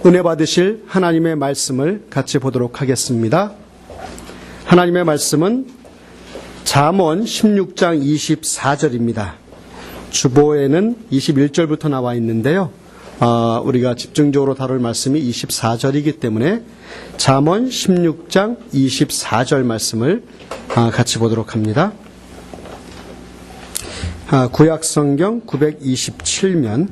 은혜 받으실 하나님의 말씀을 같이 보도록 하겠습니다. 하나님의 말씀은 잠언 16장 24절입니다. 주보에는 21절부터 나와 있는데요. 우리가 집중적으로 다룰 말씀이 24절이기 때문에 잠언 16장 24절 말씀을 같이 보도록 합니다. 구약성경 927면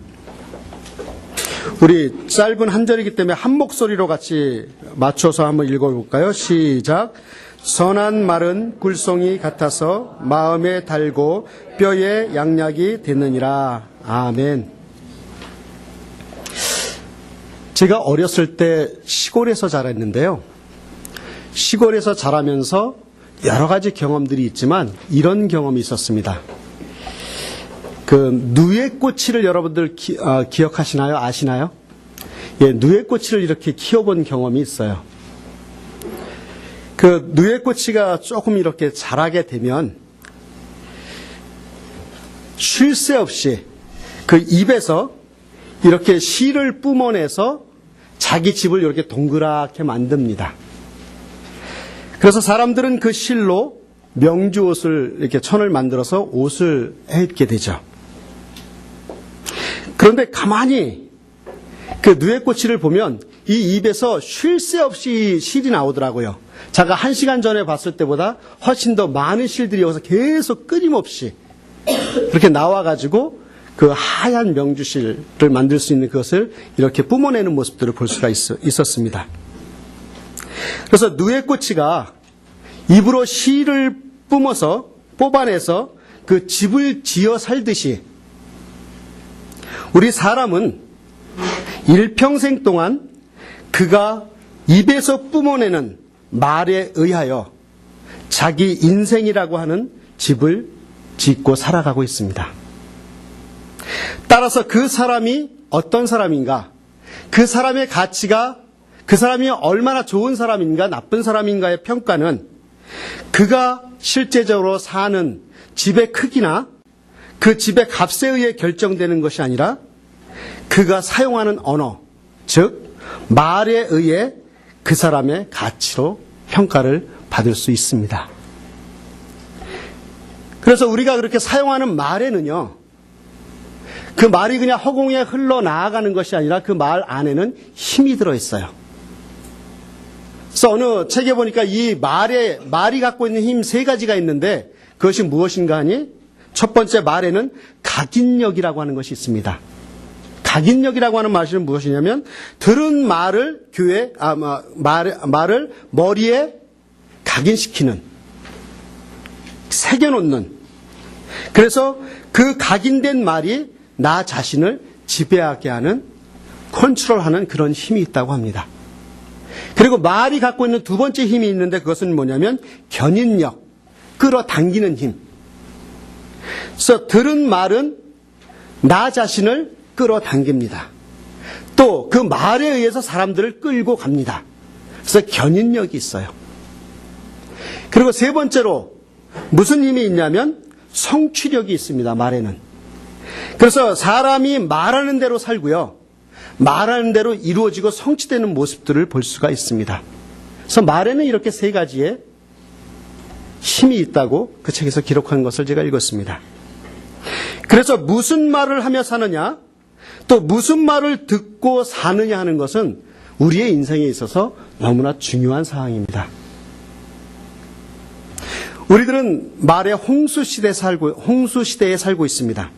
우리 짧은 한 절이기 때문에 한 목소리로 같이 맞춰서 한번 읽어볼까요? 시작. 선한 말은 꿀송이 같아서 마음에 달고 뼈에 양약이 되느니라. 아멘. 제가 어렸을 때 시골에서 자랐는데요. 시골에서 자라면서 여러 가지 경험들이 있지만 이런 경험이 있었습니다. 누에꼬치를 여러분들 기억하시나요? 아시나요? 예, 누에꼬치를 이렇게 키워본 경험이 있어요. 누에꼬치가 조금 이렇게 자라게 되면 쉴 새 없이 입에서 이렇게 실을 뿜어내서 자기 집을 이렇게 동그랗게 만듭니다. 그래서 사람들은 그 실로 명주옷을 이렇게 천을 만들어서 옷을 해입게 되죠. 그런데 가만히 누에꼬치를 보면 이 입에서 쉴 새 없이 실이 나오더라고요. 제가 1시간 전에 봤을 때보다 훨씬 더 많은 실들이 여기서 계속 끊임없이 그렇게 나와가지고 하얀 명주실을 만들 수 있는 그것을 이렇게 뿜어내는 모습들을 볼 수가 있었습니다. 그래서 누에꼬치가 입으로 실을 뽑아내서 그 집을 지어 살듯이 우리 사람은 일평생 동안 그가 입에서 뿜어내는 말에 의하여 자기 인생이라고 하는 집을 짓고 살아가고 있습니다. 따라서 그 사람이 어떤 사람인가, 그 사람의 가치가, 그 사람이 얼마나 좋은 사람인가 나쁜 사람인가의 평가는 그가 실제적으로 사는 집의 크기나 그 집의 값에 의해 결정되는 것이 아니라 그가 사용하는 언어, 즉 말에 의해 그 사람의 가치로 평가를 받을 수 있습니다. 그래서 우리가 그렇게 사용하는 말에는요, 그 말이 그냥 허공에 흘러나가는 것이 아니라 그 말 안에는 힘이 들어있어요. 그래서 어느 책에 보니까 이 말이 갖고 있는 힘 3가지가 있는데 그것이 무엇인가 하니 첫 번째 말에는 각인력이라고 하는 것이 있습니다. 각인력이라고 하는 말은 무엇이냐면 들은 말을 말을 머리에 각인시키는, 새겨놓는, 그래서 그 각인된 말이 나 자신을 지배하게 하는, 컨트롤하는 그런 힘이 있다고 합니다. 그리고 말이 갖고 있는 두 번째 힘이 있는데 그것은 뭐냐면 견인력, 끌어당기는 힘. 그래서 들은 말은 나 자신을 끌어당깁니다. 또 그 말에 의해서 사람들을 끌고 갑니다. 그래서 견인력이 있어요. 그리고 세 번째로 무슨 힘이 있냐면 성취력이 있습니다. 말에는. 그래서 사람이 말하는 대로 살고요, 말하는 대로 이루어지고 성취되는 모습들을 볼 수가 있습니다. 그래서 말에는 이렇게 3가지의 힘이 있다고 그 책에서 기록한 것을 제가 읽었습니다. 그래서 무슨 말을 하며 사느냐, 또 무슨 말을 듣고 사느냐 하는 것은 우리의 인생에 있어서 너무나 중요한 사항입니다. 우리들은 말의 홍수 시대에 살고 있습니다.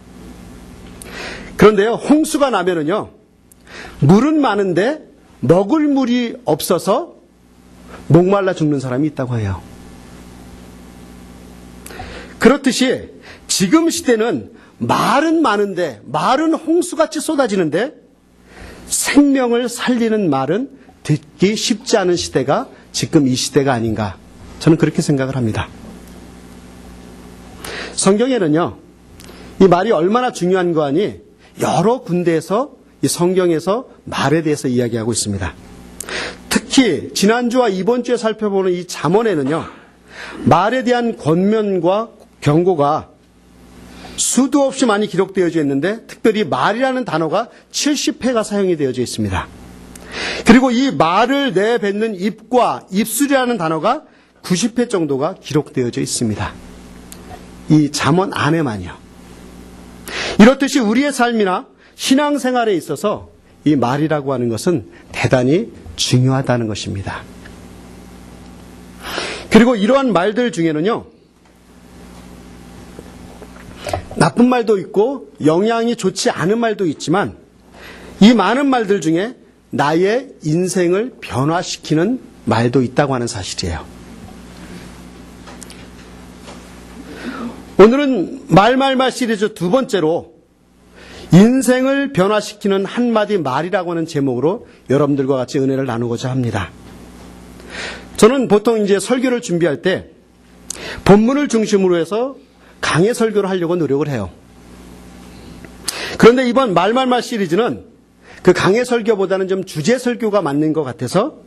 그런데요, 홍수가 나면은요, 물은 많은데 먹을 물이 없어서 목말라 죽는 사람이 있다고 해요. 그렇듯이 지금 시대는 말은 많은데, 말은 홍수같이 쏟아지는데 생명을 살리는 말은 듣기 쉽지 않은 시대가 지금 이 시대가 아닌가, 저는 그렇게 생각을 합니다. 성경에는요, 이 말이 얼마나 중요한 거 아니 여러 군데에서 이 성경에서 말에 대해서 이야기하고 있습니다. 특히 지난주와 이번 주에 살펴보는 이 잠언에는요, 말에 대한 권면과 경고가 수도 없이 많이 기록되어져 있는데 특별히 말이라는 단어가 70회가 사용이 되어져 있습니다. 그리고 이 말을 내뱉는 입과 입술이라는 단어가 90회 정도가 기록되어져 있습니다. 이 잠언 안에만요. 이렇듯이 우리의 삶이나 신앙생활에 있어서 이 말이라고 하는 것은 대단히 중요하다는 것입니다. 그리고 이러한 말들 중에는요, 나쁜 말도 있고 영향이 좋지 않은 말도 있지만 이 많은 말들 중에 나의 인생을 변화시키는 말도 있다고 하는 사실이에요. 오늘은 말말말 시리즈 두 번째로 인생을 변화시키는 한마디 말이라고 하는 제목으로 여러분들과 같이 은혜를 나누고자 합니다. 저는 보통 이제 설교를 준비할 때 본문을 중심으로 해서 강해 설교를 하려고 노력을 해요. 그런데 이번 말말말 시리즈는 그 강해 설교보다는 좀 주제 설교가 맞는 것 같아서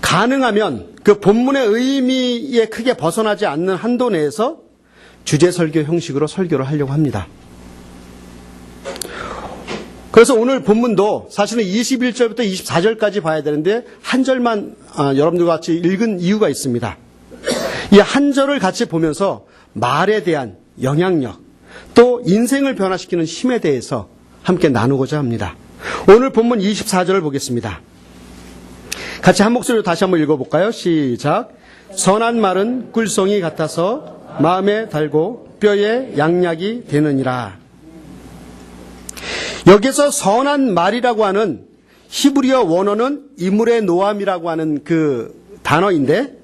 가능하면 그 본문의 의미에 크게 벗어나지 않는 한도 내에서 주제 설교 형식으로 설교를 하려고 합니다. 그래서 오늘 본문도 사실은 21절부터 24절까지 봐야 되는데 한 절만 여러분들과 같이 읽은 이유가 있습니다. 이 한 절을 같이 보면서 말에 대한 영향력, 또 인생을 변화시키는 힘에 대해서 함께 나누고자 합니다. 오늘 본문 24절을 보겠습니다. 같이 한 목소리로 다시 한번 읽어볼까요? 시작. 선한 말은 꿀송이 같아서 마음에 달고 뼈에 양약이 되느니라. 여기서 선한 말이라고 하는 히브리어 원어는 이물의 노함이라고 하는 그 단어인데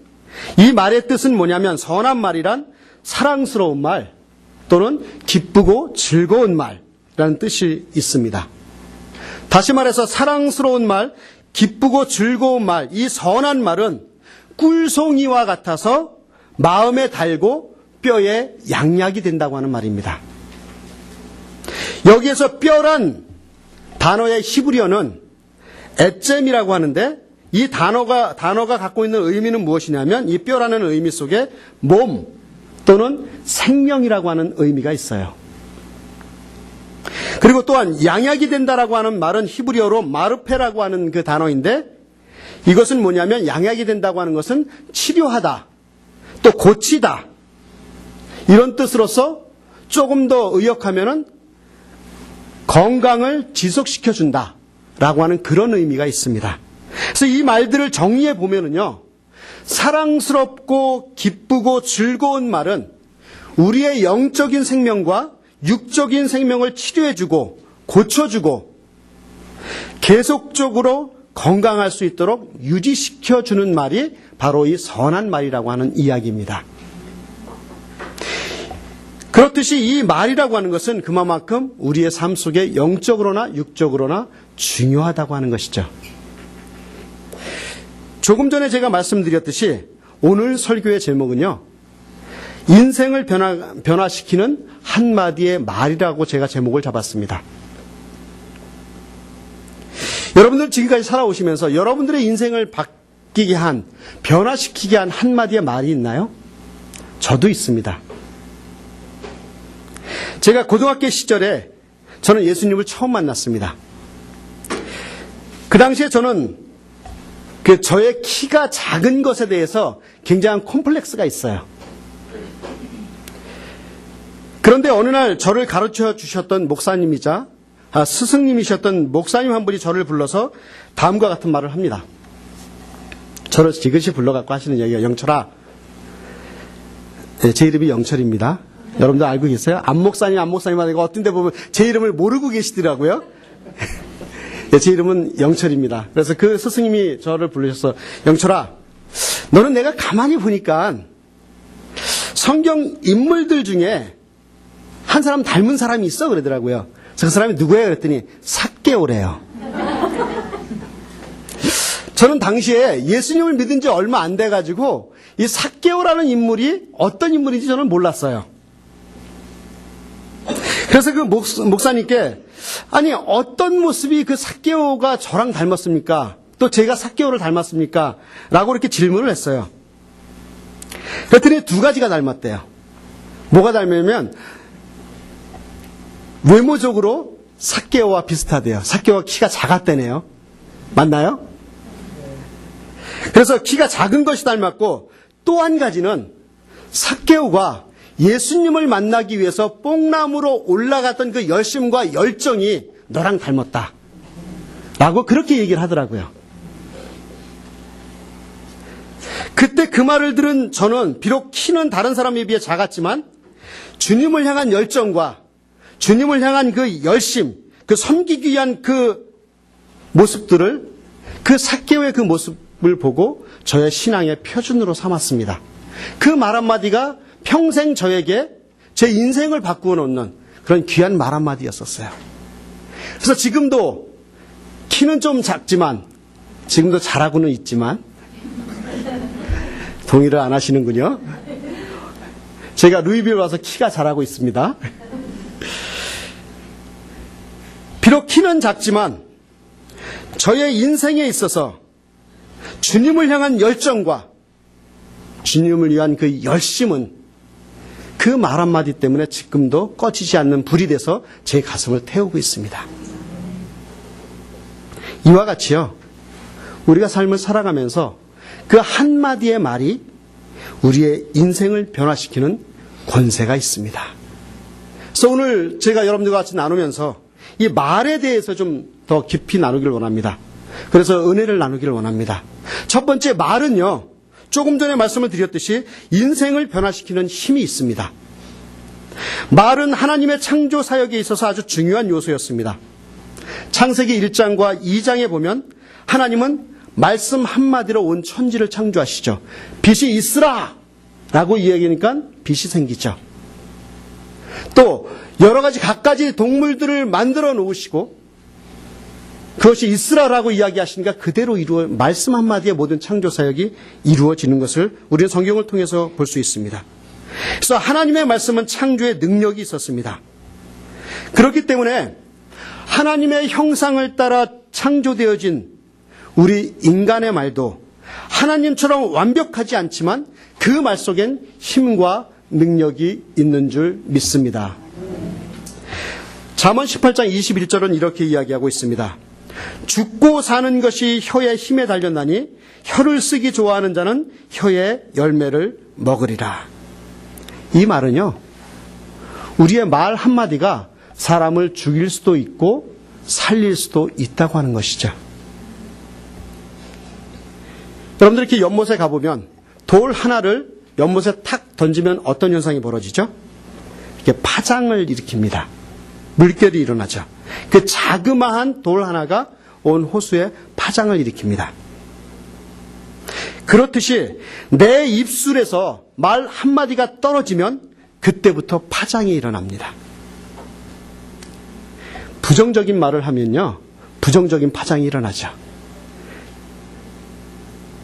이 말의 뜻은 뭐냐면 선한 말이란 사랑스러운 말 또는 기쁘고 즐거운 말이라는 뜻이 있습니다. 다시 말해서 사랑스러운 말, 기쁘고 즐거운 말, 이 선한 말은 꿀송이와 같아서 마음에 달고 뼈에 양약이 된다고 하는 말입니다. 여기에서 뼈란 단어의 히브리어는 에젬이라고 하는데 이 단어가 갖고 있는 의미는 무엇이냐면 이 뼈라는 의미 속에 몸 또는 생명이라고 하는 의미가 있어요. 그리고 또한 양약이 된다라고 하는 말은 히브리어로 마르페라고 하는 그 단어인데 이것은 뭐냐면 양약이 된다고 하는 것은 치료하다, 또 고치다 이런 뜻으로서 조금 더 의역하면은 건강을 지속시켜준다라고 하는 그런 의미가 있습니다. 그래서 이 말들을 정리해 보면은요, 사랑스럽고 기쁘고 즐거운 말은 우리의 영적인 생명과 육적인 생명을 치료해주고 고쳐주고 계속적으로 건강할 수 있도록 유지시켜주는 말이 바로 이 선한 말이라고 하는 이야기입니다. 그렇듯이 이 말이라고 하는 것은 그만큼 우리의 삶 속에 영적으로나 육적으로나 중요하다고 하는 것이죠. 조금 전에 제가 말씀드렸듯이 오늘 설교의 제목은요, 인생을 변화시키는 한마디의 말이라고 제가 제목을 잡았습니다. 여러분들 지금까지 살아오시면서 여러분들의 인생을 바뀌게 한, 변화시키게 한 한마디의 말이 있나요? 저도 있습니다. 제가 고등학교 시절에 저는 예수님을 처음 만났습니다. 그 당시에 저는 저의 키가 작은 것에 대해서 굉장한 콤플렉스가 있어요. 그런데 어느 날 저를 가르쳐 주셨던 목사님이자 스승님이셨던 목사님 한 분이 저를 불러서 다음과 같은 말을 합니다. 저를 지그시 불러갖고 하시는 얘기가, 영철아, 네, 제 이름이 영철입니다. 여러분들 알고 계세요? 안 목사님 하니까 어떤 데 보면 제 이름을 모르고 계시더라고요. 네, 제 이름은 영철입니다. 그래서 그 스승님이 저를 부르셔서, 영철아, 너는 내가 가만히 보니까 성경 인물들 중에 한 사람 닮은 사람이 있어 그러더라고요. 그래서 그 사람이 누구예요? 그랬더니 삭개오래요. 저는 당시에 예수님을 믿은 지 얼마 안 돼가지고 이 삭개오라는 인물이 어떤 인물인지 저는 몰랐어요. 그래서 그 목사님께, 아니 어떤 모습이 그 삭개오가 저랑 닮았습니까? 또 제가 삭개오를 닮았습니까? 라고 이렇게 질문을 했어요. 그랬더니 두 가지가 닮았대요. 뭐가 닮으면 외모적으로 삭개오와 비슷하대요. 삭개오가 키가 작았대네요. 맞나요? 그래서 키가 작은 것이 닮았고 또 한 가지는 삭개오가 예수님을 만나기 위해서 뽕나무로 올라갔던 그 열심과 열정이 너랑 닮았다. 라고 그렇게 얘기를 하더라고요. 그때 그 말을 들은 저는 비록 키는 다른 사람에 비해 작았지만 주님을 향한 열정과 주님을 향한 그 열심, 그 섬기기 위한 그 모습들을 그 삭개오의 그 모습을 보고 저의 신앙의 표준으로 삼았습니다. 그 말 한마디가 평생 저에게 제 인생을 바꾸어 놓는 그런 귀한 말 한마디였었어요. 그래서 지금도 키는 좀 작지만 지금도 잘하고는 있지만 동의를 안 하시는군요. 제가 루이빌 와서 키가 자라고 있습니다. 비록 키는 작지만 저의 인생에 있어서 주님을 향한 열정과 주님을 위한 그 열심은 그 말 한마디 때문에 지금도 꺼지지 않는 불이 돼서 제 가슴을 태우고 있습니다. 이와 같이요, 우리가 삶을 살아가면서 그 한마디의 말이 우리의 인생을 변화시키는 권세가 있습니다. 그래서 오늘 제가 여러분들과 같이 나누면서 이 말에 대해서 좀 더 깊이 나누기를 원합니다. 그래서 은혜를 나누기를 원합니다. 첫 번째, 말은요, 조금 전에 말씀을 드렸듯이 인생을 변화시키는 힘이 있습니다. 말은 하나님의 창조 사역에 있어서 아주 중요한 요소였습니다. 창세기 1장과 2장에 보면 하나님은 말씀 한마디로 온 천지를 창조하시죠. 빛이 있으라! 라고 이야기하니까 빛이 생기죠. 또 여러 가지 갖가지 동물들을 만들어 놓으시고 그것이 있으라라고 이야기하시니까 그대로 말씀 한마디에 모든 창조 사역이 이루어지는 것을 우리는 성경을 통해서 볼 수 있습니다. 그래서 하나님의 말씀은 창조의 능력이 있었습니다. 그렇기 때문에 하나님의 형상을 따라 창조되어진 우리 인간의 말도 하나님처럼 완벽하지 않지만 그 말 속엔 힘과 능력이 있는 줄 믿습니다. 잠언 18장 21절은 이렇게 이야기하고 있습니다. 죽고 사는 것이 혀의 힘에 달렸나니 혀를 쓰기 좋아하는 자는 혀의 열매를 먹으리라. 이 말은요, 우리의 말 한마디가 사람을 죽일 수도 있고 살릴 수도 있다고 하는 것이죠. 여러분들 이렇게 연못에 가보면 돌 하나를 연못에 탁 던지면 어떤 현상이 벌어지죠? 이렇게 파장을 일으킵니다. 물결이 일어나죠. 그 자그마한 돌 하나가 온 호수에 파장을 일으킵니다. 그렇듯이 내 입술에서 말 한마디가 떨어지면 그때부터 파장이 일어납니다. 부정적인 말을 하면요, 부정적인 파장이 일어나죠.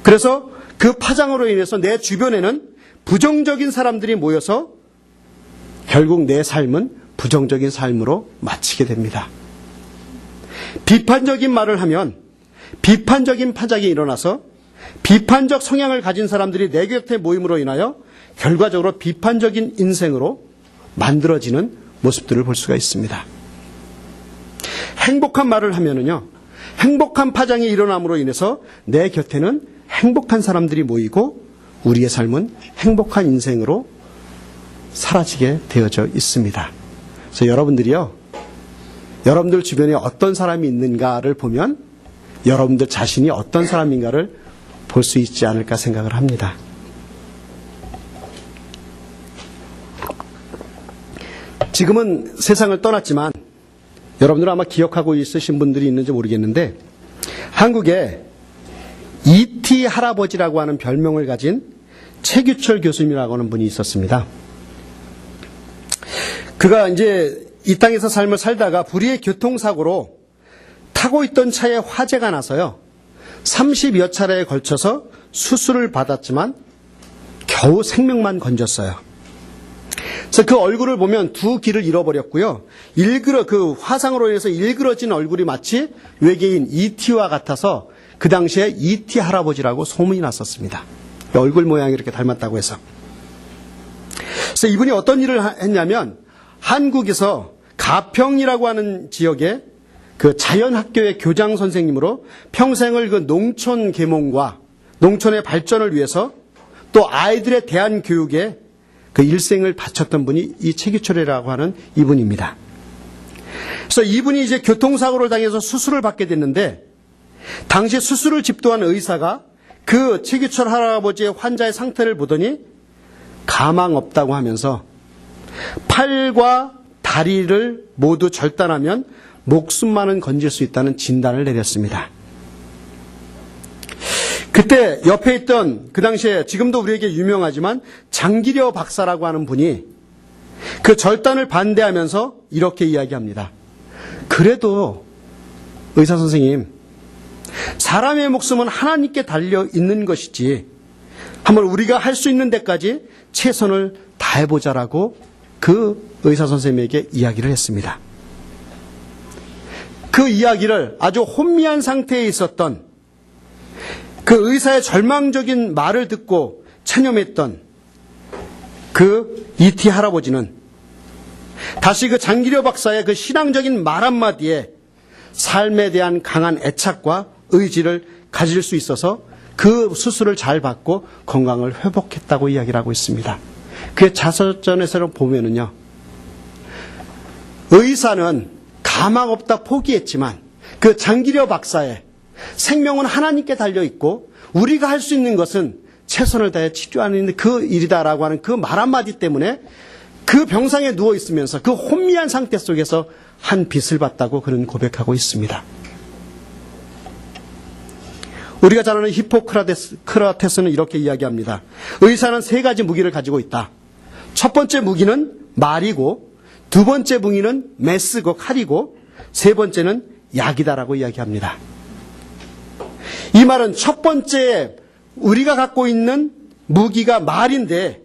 그래서 그 파장으로 인해서 내 주변에는 부정적인 사람들이 모여서 결국 내 삶은 부정적인 삶으로 마치게 됩니다. 비판적인 말을 하면 비판적인 파장이 일어나서 비판적 성향을 가진 사람들이 내 곁에 모임으로 인하여 결과적으로 비판적인 인생으로 만들어지는 모습들을 볼 수가 있습니다. 행복한 말을 하면은요, 행복한 파장이 일어남으로 인해서 내 곁에는 행복한 사람들이 모이고 우리의 삶은 행복한 인생으로 사라지게 되어져 있습니다. 그래서 여러분들이요, 여러분들 주변에 어떤 사람이 있는가를 보면 여러분들 자신이 어떤 사람인가를 볼 수 있지 않을까 생각을 합니다. 지금은 세상을 떠났지만 여러분들은 아마 기억하고 있으신 분들이 있는지 모르겠는데 한국에 E.T. 할아버지라고 하는 별명을 가진 최규철 교수님이라고 하는 분이 있었습니다. 그가 이제 이 땅에서 삶을 살다가 불의의 교통사고로 타고 있던 차에 화재가 나서요, 30여 차례에 걸쳐서 수술을 받았지만 겨우 생명만 건졌어요. 그래서 그 얼굴을 보면 두 귀를 잃어버렸고요, 그 화상으로 인해서 일그러진 얼굴이 마치 외계인 E.T.와 같아서 그 당시에 E.T. 할아버지라고 소문이 났었습니다. 얼굴 모양이 이렇게 닮았다고 해서. 그래서 이분이 어떤 일을 했냐면 한국에서 가평이라고 하는 지역에 그 자연학교의 교장 선생님으로 평생을 그 농촌 계몽과 농촌의 발전을 위해서 또 아이들에 대한 교육에 그 일생을 바쳤던 분이 이 최규철이라고 하는 이분입니다. 그래서 이분이 이제 교통사고를 당해서 수술을 받게 됐는데 당시 수술을 집도한 의사가 그 최규철 할아버지의 환자의 상태를 보더니 가망 없다고 하면서 팔과 다리를 모두 절단하면 목숨만은 건질 수 있다는 진단을 내렸습니다. 그때 옆에 있던 그 당시에 지금도 우리에게 유명하지만 장기려 박사라고 하는 분이 그 절단을 반대하면서 이렇게 이야기합니다. 그래도 의사 선생님, 사람의 목숨은 하나님께 달려 있는 것이지 한번 우리가 할 수 있는 데까지 최선을 다해보자라고 그 의사 선생님에게 이야기를 했습니다. 그 이야기를 아주 혼미한 상태에 있었던 그 의사의 절망적인 말을 듣고 체념했던 그 이티 할아버지는 다시 그 장기려 박사의 그 신앙적인 말 한마디에 삶에 대한 강한 애착과 의지를 가질 수 있어서 그 수술을 잘 받고 건강을 회복했다고 이야기를 하고 있습니다. 그 자서전에서 보면은요, 의사는 가망 없다 포기했지만 그 장기려 박사의 생명은 하나님께 달려있고 우리가 할 수 있는 것은 최선을 다해 치료하는 그 일이다라고 하는 그 말 한마디 때문에 그 병상에 누워있으면서 그 혼미한 상태 속에서 한 빛을 봤다고 그는 고백하고 있습니다. 우리가 잘 아는 히포크라테스는 이렇게 이야기합니다. 의사는 세 가지 무기를 가지고 있다. 첫 번째 무기는 말이고, 두 번째 무기는 메스고 칼이고, 세 번째는 약이다라고 이야기합니다. 이 말은 첫 번째 우리가 갖고 있는 무기가 말인데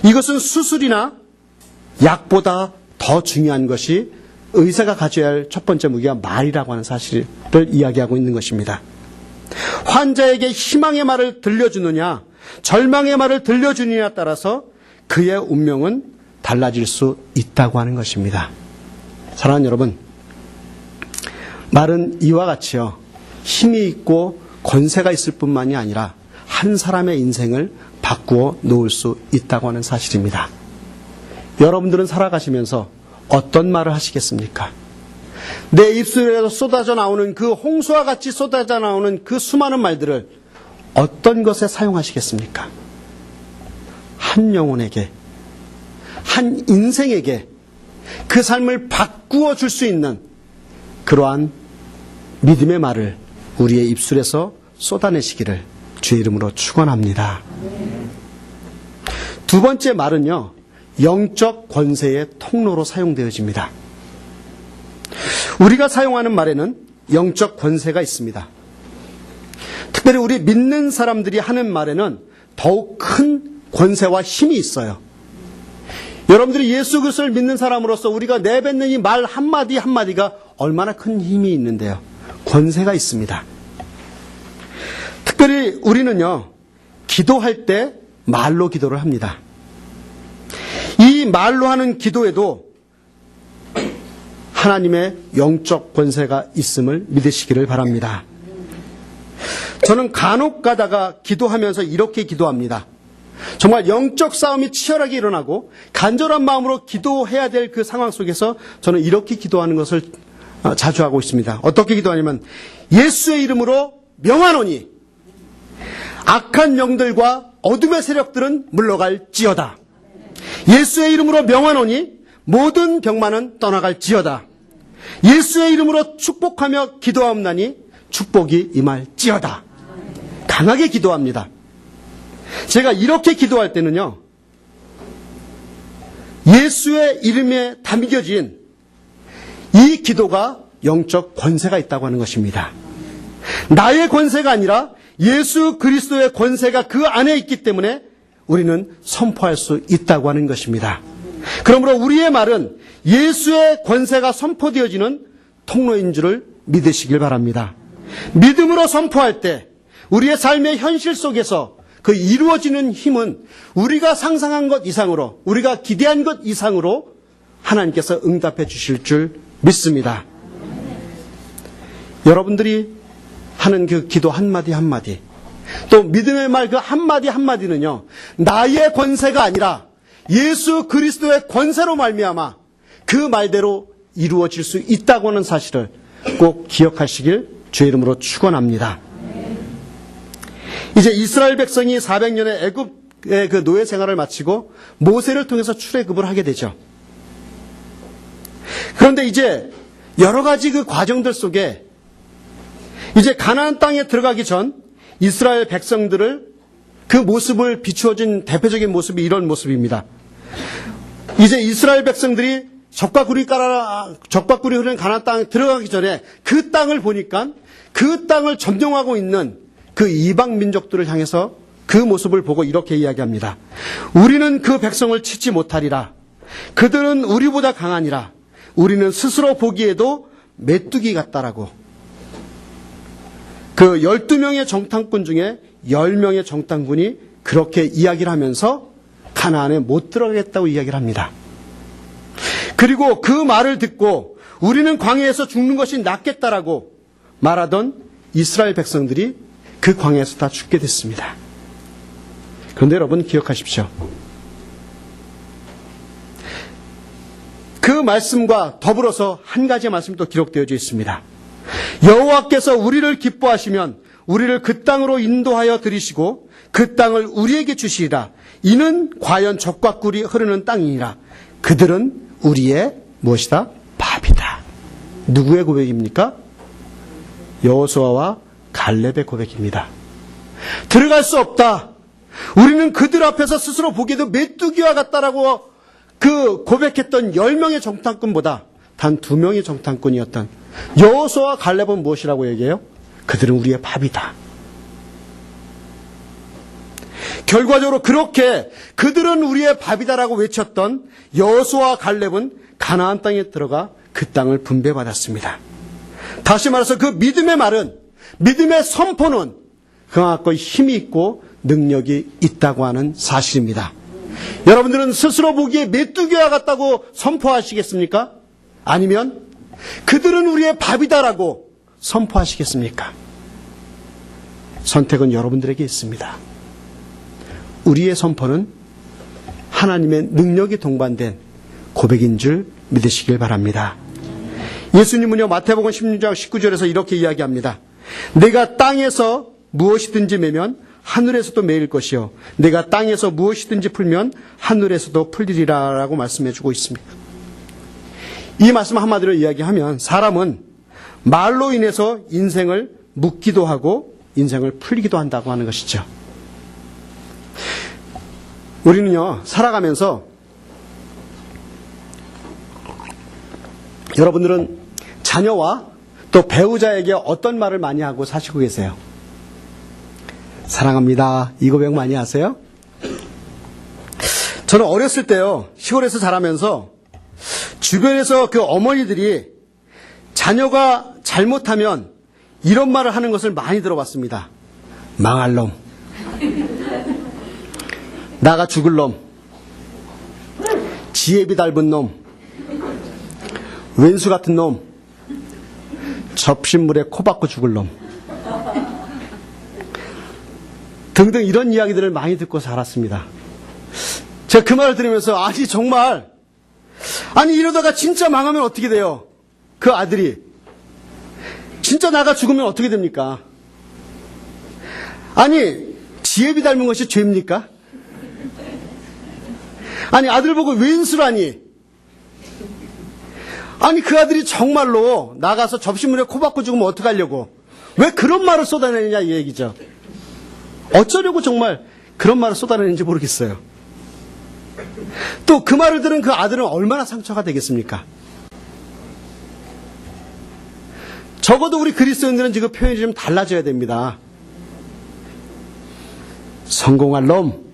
이것은 수술이나 약보다 더 중요한 것이 의사가 가져야 할 첫 번째 무기가 말이라고 하는 사실을 이야기하고 있는 것입니다. 환자에게 희망의 말을 들려주느냐 절망의 말을 들려주느냐에 따라서 그의 운명은 달라질 수 있다고 하는 것입니다. 사랑하는 여러분, 말은 이와 같이요, 힘이 있고 권세가 있을 뿐만이 아니라 한 사람의 인생을 바꾸어 놓을 수 있다고 하는 사실입니다. 여러분들은 살아가시면서 어떤 말을 하시겠습니까? 내 입술에서 쏟아져 나오는 그 홍수와 같이 쏟아져 나오는 그 수많은 말들을 어떤 것에 사용하시겠습니까? 한 영혼에게, 한 인생에게 그 삶을 바꾸어 줄 수 있는 그러한 믿음의 말을 우리의 입술에서 쏟아내시기를 주의 이름으로 축원합니다. 두 번째 말은요, 영적 권세의 통로로 사용되어집니다. 우리가 사용하는 말에는 영적 권세가 있습니다. 특별히 우리 믿는 사람들이 하는 말에는 더욱 큰 권세와 힘이 있어요. 여러분들이 예수 그리스도를 믿는 사람으로서 우리가 내뱉는 이 말 한마디 한마디가 얼마나 큰 힘이 있는데요. 권세가 있습니다. 특별히 우리는요, 기도할 때 말로 기도를 합니다. 이 말로 하는 기도에도 하나님의 영적 권세가 있음을 믿으시기를 바랍니다. 저는 간혹 가다가 기도하면서 이렇게 기도합니다. 정말 영적 싸움이 치열하게 일어나고 간절한 마음으로 기도해야 될 그 상황 속에서 저는 이렇게 기도하는 것을 자주 하고 있습니다. 어떻게 기도하냐면, 예수의 이름으로 명하노니 악한 영들과 어둠의 세력들은 물러갈지어다. 예수의 이름으로 명하노니 모든 병만은 떠나갈지어다. 예수의 이름으로 축복하며 기도하옵나니 축복이 임할지어다. 강하게 기도합니다. 제가 이렇게 기도할 때는요, 예수의 이름에 담겨진 이 기도가 영적 권세가 있다고 하는 것입니다. 나의 권세가 아니라 예수 그리스도의 권세가 그 안에 있기 때문에 우리는 선포할 수 있다고 하는 것입니다. 그러므로 우리의 말은 예수의 권세가 선포되어지는 통로인 줄을 믿으시길 바랍니다. 믿음으로 선포할 때 우리의 삶의 현실 속에서 그 이루어지는 힘은 우리가 상상한 것 이상으로, 우리가 기대한 것 이상으로 하나님께서 응답해 주실 줄 믿습니다. 여러분들이 하는 그 기도 한마디 한마디, 또 믿음의 말 그 한마디 한마디는요, 나의 권세가 아니라 예수 그리스도의 권세로 말미암아 그 말대로 이루어질 수 있다고 하는 사실을 꼭 기억하시길 주의 이름으로 축원합니다. 이제 이스라엘 백성이 400년의 애굽의 그 노예 생활을 마치고 모세를 통해서 출애굽을 하게 되죠. 그런데 이제 여러 가지 그 과정들 속에 이제 가나안 땅에 들어가기 전 이스라엘 백성들을 그 모습을 비추어준 대표적인 모습이 이런 모습입니다. 이제 이스라엘 백성들이 적과 꿀이 흐르는 가나안 땅에 들어가기 전에 그 땅을 보니까 그 땅을 점령하고 있는 그 이방 민족들을 향해서 그 모습을 보고 이렇게 이야기합니다. 우리는 그 백성을 치지 못하리라. 그들은 우리보다 강하니라. 우리는 스스로 보기에도 메뚜기 같다라고. 그 12명의 정탐꾼 중에 10명의 정탐꾼이 그렇게 이야기를 하면서 가나안에 못 들어가겠다고 이야기를 합니다. 그리고 그 말을 듣고 우리는 광야에서 죽는 것이 낫겠다라고 말하던 이스라엘 백성들이 그 광야에서 다 죽게 됐습니다. 그런데 여러분 기억하십시오. 그 말씀과 더불어서 한 가지 말씀이 또 기록되어져 있습니다. 여호와께서 우리를 기뻐하시면 우리를 그 땅으로 인도하여 들이시고 그 땅을 우리에게 주시리라. 이는 과연 젖과 꿀이 흐르는 땅이니라. 그들은 우리의 무엇이다? 밥이다. 누구의 고백입니까? 여호수아와 갈렙의 고백입니다. 들어갈 수 없다. 우리는 그들 앞에서 스스로 보기에도 메뚜기와 같다라고 그 고백했던 10명의 정탐꾼보다 단 2명의 정탐꾼이었던 여호수아와 갈렙은 무엇이라고 얘기해요? 그들은 우리의 밥이다. 결과적으로 그렇게 그들은 우리의 밥이다라고 외쳤던 여호수아와 갈렙은 가나안 땅에 들어가 그 땅을 분배받았습니다. 다시 말해서 그 믿음의 말은, 믿음의 선포는 그만큼 힘이 있고 능력이 있다고 하는 사실입니다. 여러분들은 스스로 보기에 메뚜기와 같다고 선포하시겠습니까? 아니면 그들은 우리의 밥이다라고 선포하시겠습니까? 선택은 여러분들에게 있습니다. 우리의 선포는 하나님의 능력이 동반된 고백인 줄 믿으시길 바랍니다. 예수님은요, 마태복음 16장 19절에서 이렇게 이야기합니다. 내가 땅에서 무엇이든지 매면 하늘에서도 매일 것이요 내가 땅에서 무엇이든지 풀면 하늘에서도 풀리리라 라고 말씀해 주고 있습니다. 이 말씀 한마디로 이야기하면 사람은 말로 인해서 인생을 묻기도 하고 인생을 풀리기도 한다고 하는 것이죠. 우리는요, 살아가면서 여러분들은 자녀와 또 배우자에게 어떤 말을 많이 하고 사시고 계세요? 사랑합니다. 이 고백 많이 하세요? 저는 어렸을 때요, 시골에서 자라면서 주변에서 그 어머니들이 자녀가 잘못하면 이런 말을 하는 것을 많이 들어봤습니다. 망할 놈, 나가 죽을 놈, 지혜비 닮은 놈, 왼수 같은 놈, 접신물에 코 박고 죽을 놈 등등 이런 이야기들을 많이 듣고 살았습니다. 제가 그 말을 들으면서 아니 정말 이러다가 진짜 망하면 어떻게 돼요? 그 아들이 진짜 나가 죽으면 어떻게 됩니까? 아니 지혜비 닮은 것이 죄입니까? 아니 아들 보고 왼수라니. 아니 그 아들이 정말로 나가서 접시물에 코 박고 죽으면 어떡하려고 왜 그런 말을 쏟아내느냐 이 얘기죠. 어쩌려고 정말 그런 말을 쏟아내는지 모르겠어요. 또 그 말을 들은 그 아들은 얼마나 상처가 되겠습니까? 적어도 우리 그리스도인들은 지금 표현이 좀 달라져야 됩니다. 성공할 놈,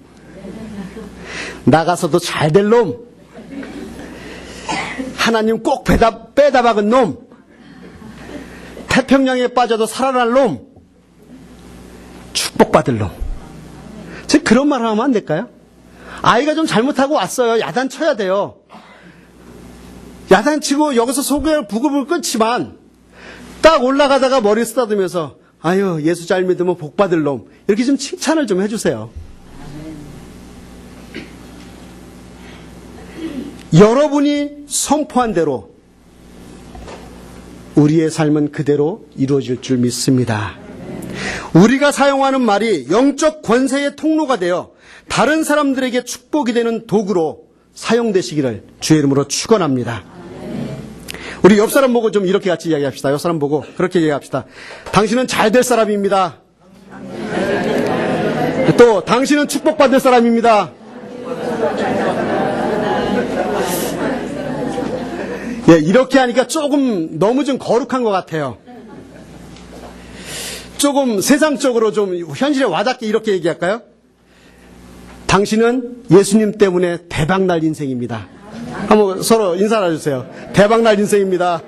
나가서도 잘 될 놈, 하나님 꼭 빼다 박은 놈, 태평양에 빠져도 살아날 놈, 축복받을 놈. 제가 그런 말 하면 안 될까요? 아이가 좀 잘못하고 왔어요. 야단쳐야 돼요. 야단치고 여기서 속을 부글부글 끓지만 딱 올라가다가 머리 쓰다듬으면서 아유, 예수 잘 믿으면 복 받을 놈. 이렇게 좀 칭찬을 좀 해주세요. 여러분이 선포한 대로 우리의 삶은 그대로 이루어질 줄 믿습니다. 우리가 사용하는 말이 영적 권세의 통로가 되어 다른 사람들에게 축복이 되는 도구로 사용되시기를 주의 이름으로 축원합니다. 우리 옆 사람 보고 좀 이렇게 같이 이야기합시다. 옆 사람 보고 그렇게 이야기합시다. 당신은 잘 될 사람입니다. 또 당신은 축복받을 사람입니다. 예, 이렇게 하니까 조금 너무 좀 거룩한 것 같아요. 조금 세상적으로 좀 현실에 와닿게 이렇게 얘기할까요? 당신은 예수님 때문에 대박날 인생입니다. 한번 서로 인사를 해주세요. 대박날 인생입니다.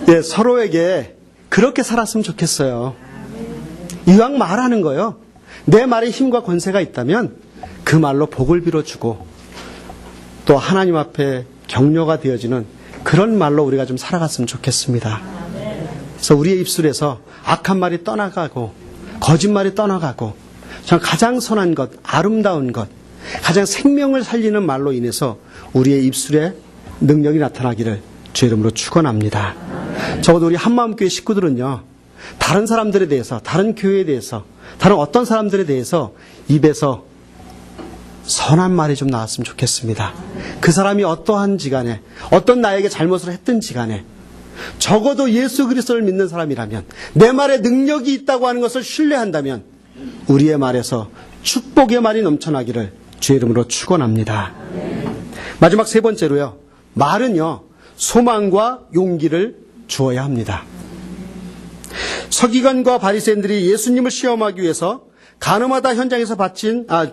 예, 서로에게 그렇게 살았으면 좋겠어요. 이왕 말하는 거요. 내 말에 힘과 권세가 있다면 그 말로 복을 빌어주고 또 하나님 앞에 격려가 되어지는 그런 말로 우리가 좀 살아갔으면 좋겠습니다. 그래서 우리의 입술에서 악한 말이 떠나가고 거짓말이 떠나가고 가장 선한 것, 아름다운 것, 가장 생명을 살리는 말로 인해서 우리의 입술에 능력이 나타나기를 주의 이름으로 축원합니다. 적어도 우리 한마음교회 식구들은요, 다른 사람들에 대해서, 다른 교회에 대해서, 다른 어떤 사람들에 대해서 입에서 선한 말이 좀 나왔으면 좋겠습니다. 그 사람이 어떠한지 간에, 어떤 나에게 잘못을 했든지 간에, 적어도 예수 그리스도를 믿는 사람이라면, 내 말에 능력이 있다고 하는 것을 신뢰한다면 우리의 말에서 축복의 말이 넘쳐나기를 주의 이름으로 축원합니다. 마지막 세 번째로요, 말은요 소망과 용기를 주어야 합니다. 서기관과 바리새인들이 예수님을 시험하기 위해서 가늠하다 현장에서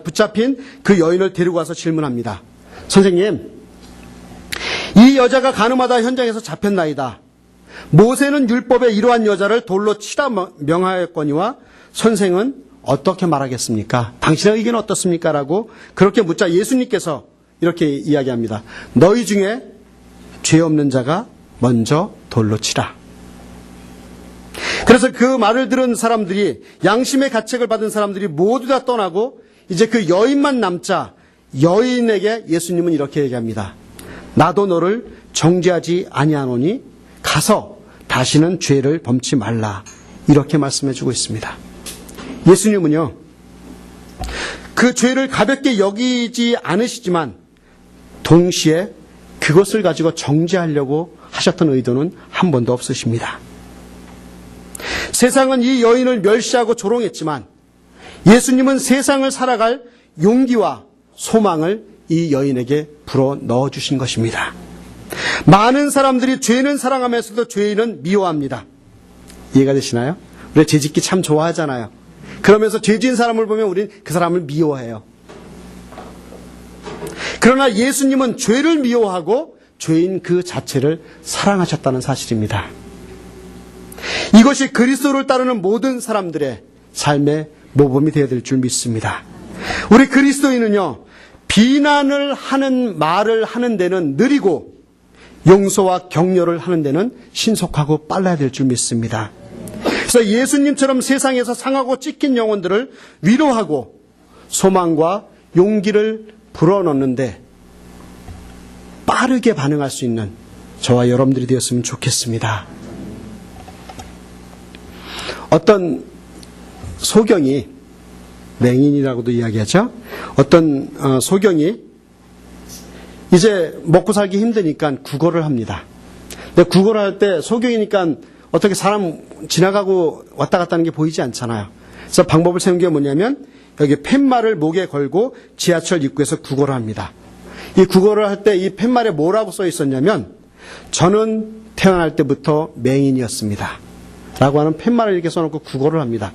붙잡힌 그 여인을 데리고 와서 질문합니다. 선생님, 이 여자가 가늠하다 현장에서 잡혔나이다. 모세는 율법에 이러한 여자를 돌로 치라 명하였거니와 선생은 어떻게 말하겠습니까? 당신의 의견은 어떻습니까? 라고 그렇게 묻자 예수님께서 이렇게 이야기합니다. 너희 중에 죄 없는 자가 먼저 돌로 치라. 그래서 그 말을 들은 사람들이, 양심의 가책을 받은 사람들이 모두 다 떠나고 이제 그 여인만 남자, 여인에게 예수님은 이렇게 얘기합니다. 나도 너를 정죄하지 아니하노니 가서 다시는 죄를 범치 말라. 이렇게 말씀해 주고 있습니다. 예수님은요, 그 죄를 가볍게 여기지 않으시지만 동시에 그것을 가지고 정죄하려고 하셨던 의도는 한 번도 없으십니다. 세상은 이 여인을 멸시하고 조롱했지만 예수님은 세상을 살아갈 용기와 소망을 이 여인에게 불어 넣어주신 것입니다. 많은 사람들이 죄는 사랑하면서도 죄인은 미워합니다. 이해가 되시나요? 우리 죄짓기 참 좋아하잖아요. 그러면서 죄 지은 사람을 보면 우린 그 사람을 미워해요. 그러나 예수님은 죄를 미워하고 죄인 그 자체를 사랑하셨다는 사실입니다. 이것이 그리스도를 따르는 모든 사람들의 삶의 모범이 되어야 될 줄 믿습니다. 우리 그리스도인은요, 비난을 하는 말을 하는 데는 느리고 용서와 격려를 하는 데는 신속하고 빨라야 될 줄 믿습니다. 그래서 예수님처럼 세상에서 상하고 찢긴 영혼들을 위로하고 소망과 용기를 불어넣는데 빠르게 반응할 수 있는 저와 여러분들이 되었으면 좋겠습니다. 어떤 소경이, 맹인이라고도 이야기하죠. 어떤 소경이 이제 먹고 살기 힘드니까 구걸을 합니다. 근데 구걸을 할 때 소경이니까 어떻게 사람 지나가고 왔다 갔다 하는 게 보이지 않잖아요. 그래서 방법을 세운 게 뭐냐면 여기 팻말을 목에 걸고 지하철 입구에서 구걸을 합니다. 이 구걸을 할 때 이 팻말에 뭐라고 써 있었냐면 저는 태어날 때부터 맹인이었습니다. 라고 하는 팻말을 이렇게 써놓고 구걸을 합니다.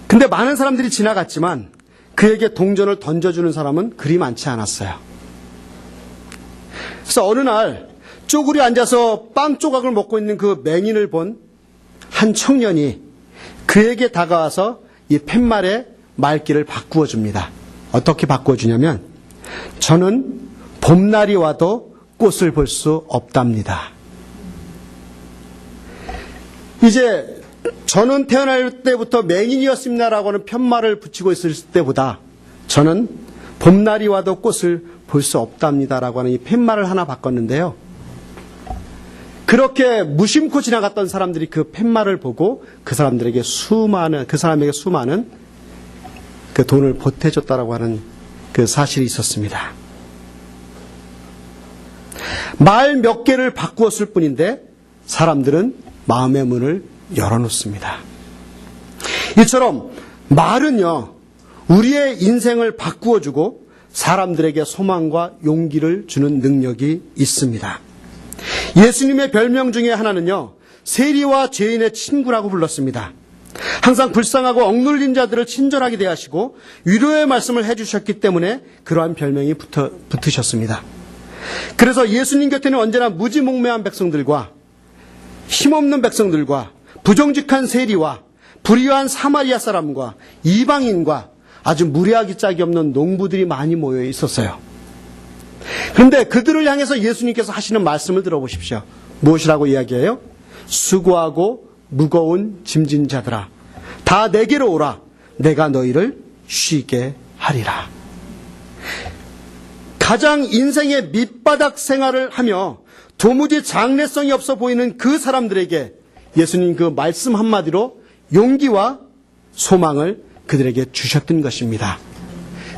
근데 많은 사람들이 지나갔지만 그에게 동전을 던져주는 사람은 그리 많지 않았어요. 그래서 어느 날 쪼그려 앉아서 빵 조각을 먹고 있는 그 맹인을 본 한 청년이 그에게 다가와서 이 팻말에 말귀를 바꾸어 줍니다. 어떻게 바꾸어 주냐면 저는 봄날이 와도 꽃을 볼 수 없답니다. 이제 저는 태어날 때부터 맹인이었습니다라고 하는 편말을 붙이고 있을 때보다 저는 봄날이 와도 꽃을 볼 수 없답니다라고 하는 이 팻말을 하나 바꿨는데요. 그렇게 무심코 지나갔던 사람들이 그 팻말을 보고 그 사람에게 수많은 그 돈을 보태줬다라고 하는 그 사실이 있었습니다. 말 몇 개를 바꾸었을 뿐인데 사람들은 마음의 문을 열어놓습니다. 이처럼 말은요, 우리의 인생을 바꾸어주고 사람들에게 소망과 용기를 주는 능력이 있습니다. 예수님의 별명 중에 하나는요, 세리와 죄인의 친구라고 불렀습니다. 항상 불쌍하고 억눌린 자들을 친절하게 대하시고 위로의 말씀을 해주셨기 때문에 그러한 별명이 붙으셨습니다. 그래서 예수님 곁에는 언제나 무지몽매한 백성들과 힘없는 백성들과 부정직한 세리와 불의한 사마리아 사람과 이방인과 아주 무례하기 짝이 없는 농부들이 많이 모여 있었어요. 그런데 그들을 향해서 예수님께서 하시는 말씀을 들어보십시오. 무엇이라고 이야기해요? 수고하고 무거운 짐진 자들아, 다 내게로 오라. 내가 너희를 쉬게 하리라. 가장 인생의 밑바닥 생활을 하며 도무지 장래성이 없어 보이는 그 사람들에게 예수님 그 말씀 한마디로 용기와 소망을 그들에게 주셨던 것입니다.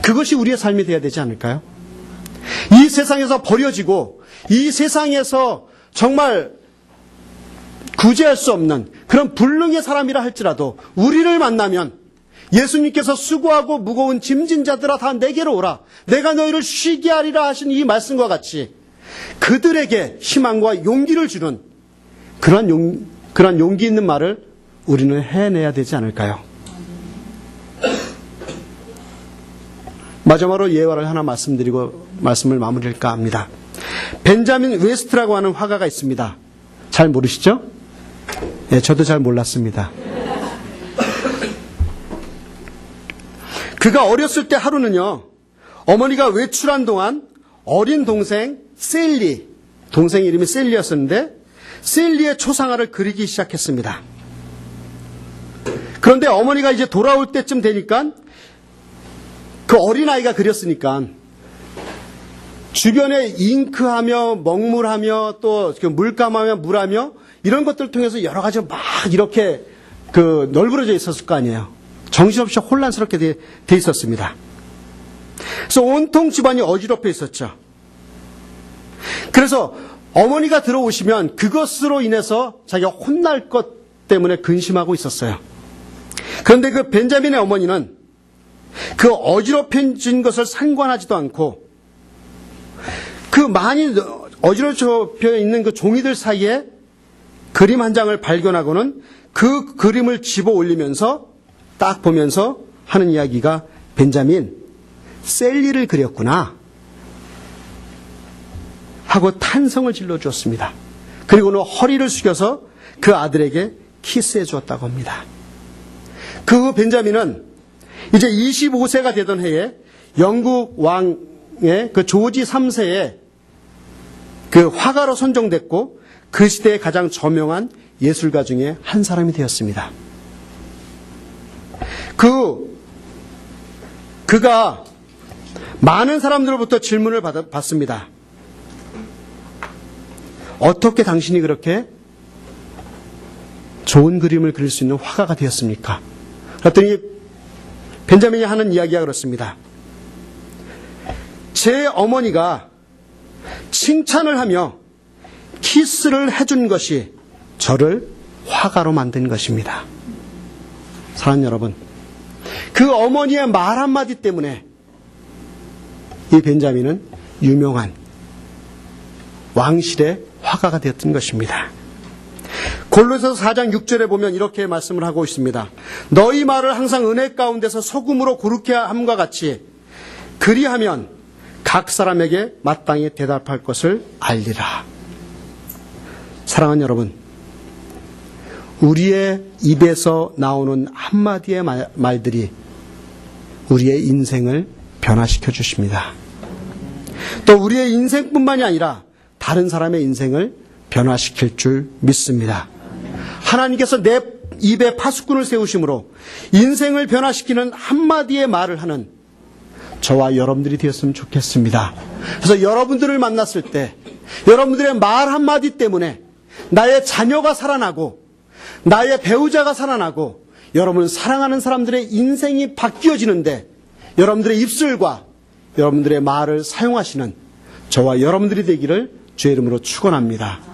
그것이 우리의 삶이 되어야 되지 않을까요? 이 세상에서 버려지고 이 세상에서 정말 구제할 수 없는 그런 불능의 사람이라 할지라도 우리를 만나면 예수님께서 수고하고 무거운 짐진 자들아 다 내게로 오라. 내가 너희를 쉬게 하리라 하신 이 말씀과 같이 그들에게 희망과 용기를 주는 그러한 용기 있는 말을 우리는 해내야 되지 않을까요? 마지막으로 예화를 하나 말씀드리고 말씀을 마무리할까 합니다. 벤자민 웨스트라고 하는 화가가 있습니다. 잘 모르시죠? 예, 저도 잘 몰랐습니다. 그가 어렸을 때 하루는요, 어머니가 외출한 동안 어린 동생 셀리, 동생 이름이 셀리였었는데 셀리의 초상화를 그리기 시작했습니다. 그런데 어머니가 이제 돌아올 때쯤 되니까 그 어린아이가 그렸으니까 주변에 잉크하며 먹물하며 또 물감하며 물하며 이런 것들을 통해서 여러 가지 막 이렇게 널브러져 있었을 거 아니에요. 정신없이 혼란스럽게 돼 있었습니다. 그래서 온통 집안이 어지럽혀 있었죠. 그래서 어머니가 들어오시면 그것으로 인해서 자기가 혼날 것 때문에 근심하고 있었어요. 그런데 그 벤자민의 어머니는 그 어지럽혀진 것을 상관하지도 않고 그 많이 어지럽혀 있는 그 종이들 사이에 그림 한 장을 발견하고는 그 그림을 집어 올리면서 딱 보면서 하는 이야기가 벤자민, 셀리를 그렸구나 하고 탄성을 질러 주었습니다. 그리고는 허리를 숙여서 그 아들에게 키스해 주었다고 합니다. 그 벤자민은 이제 25세가 되던 해에 영국 왕의 그 조지 3세의 그 화가로 선정됐고 그 시대의 가장 저명한 예술가 중에 한 사람이 되었습니다. 그가 많은 사람들로부터 질문을 받습니다. 어떻게 당신이 그렇게 좋은 그림을 그릴 수 있는 화가가 되었습니까? 그랬더니 벤자민이 하는 이야기가 그렇습니다. 제 어머니가 칭찬을 하며 키스를 해준 것이 저를 화가로 만든 것입니다. 사랑하는 여러분, 그 어머니의 말 한마디 때문에 이 벤자민은 유명한 왕실의 화가가 되었던 것입니다. 골로새서 4장 6절에 보면 이렇게 말씀을 하고 있습니다. 너희 말을 항상 은혜 가운데서 소금으로 고르게 함과 같이 그리하면 각 사람에게 마땅히 대답할 것을 알리라. 사랑하는 여러분, 우리의 입에서 나오는 한마디의 말들이 우리의 인생을 변화시켜 주십니다. 또 우리의 인생뿐만이 아니라 다른 사람의 인생을 변화시킬 줄 믿습니다. 하나님께서 내 입에 파수꾼을 세우심으로 인생을 변화시키는 한마디의 말을 하는 저와 여러분들이 되었으면 좋겠습니다. 그래서 여러분들을 만났을 때 여러분들의 말 한마디 때문에 나의 자녀가 살아나고 나의 배우자가 살아나고 여러분 사랑하는 사람들의 인생이 바뀌어지는데 여러분들의 입술과 여러분들의 말을 사용하시는 저와 여러분들이 되기를 주의 이름으로 축원합니다.